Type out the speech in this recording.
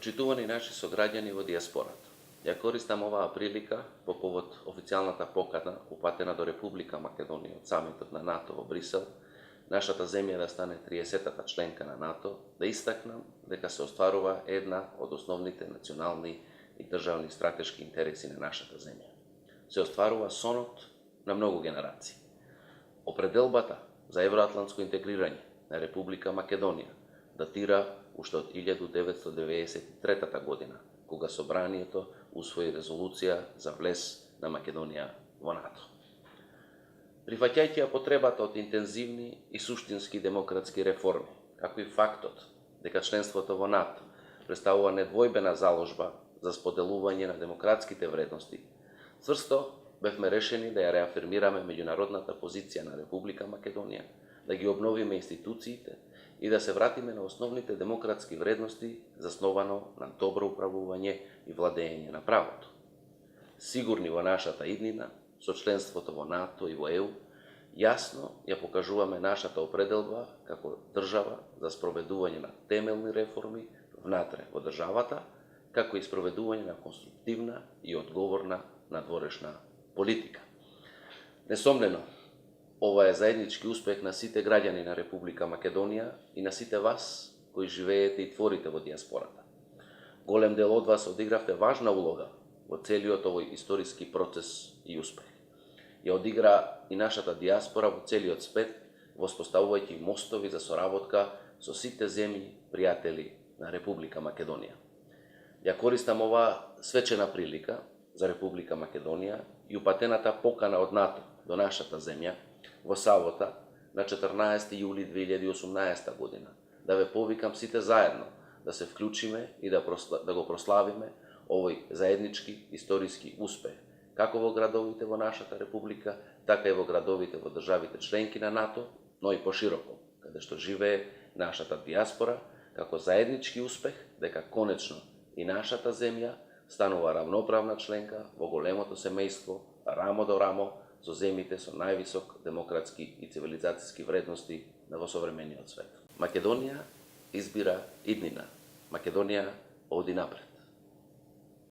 Почитувани наши сограѓани во диаспората, ја користам оваа прилика по повод официјалната покана упатена до Република Македонија од самитот на НАТО во Брисел, нашата земја да стане 30-та членка на НАТО, да истакнам дека се остварува една од основните национални и државни стратешки интереси на нашата земја. Се остварува сонот на многу генерации. Определбата за евроатлантско интегрирање на Република Македонија датира уште од 1993 година, кога Собранието усвои резолуција за влез на Македонија во НАТО. Прифаќајќи ја потребата од интензивни и суштински демократски реформи, како и фактот дека членството во НАТО представува недвојбена заложба за споделување на демократските вредности, цврсто бевме решени да ја реафирмираме меѓународната позиција на Република Македонија, да ги обновиме институциите и да се вратиме на основните демократски вредности засновано на добро управување и владење на правото. Сигурни во нашата иднина, со членството во НАТО и во ЕУ, јасно ја покажуваме нашата определба како држава за спроведување на темелни реформи внатре во државата, како и спроведување на конструктивна и одговорна надворешна политика. Несомнено, ова е заеднички успех на сите граѓани на Република Македонија и на сите вас кои живеете и творите во диаспората. Голем дел од вас одигравте важна улога во целиот овој историски процес и успех. Ја одигра и нашата диаспора во целиот свет, воспоставувајќи мостови за соработка со сите земји пријатели на Република Македонија. Ја користам оваа свечена прилика за Република Македонија и упатената покана од НАТО до нашата земја во сабота на 14 јули 2018 година, да ве повикам сите заедно да се вклучиме и да го прославиме овој заеднички историски успех, како во градовите во нашата република, така и во градовите во државите членки на НАТО, но и пошироко, каде што живее нашата диаспора, како заеднички успех дека конечно и нашата земја станува равноправна членка во големото семејство, рамо до рамо, со земите со највисок демократски и цивилизацијски вредности во современиот свет. Македонија избира иднина. Македонија оди напред.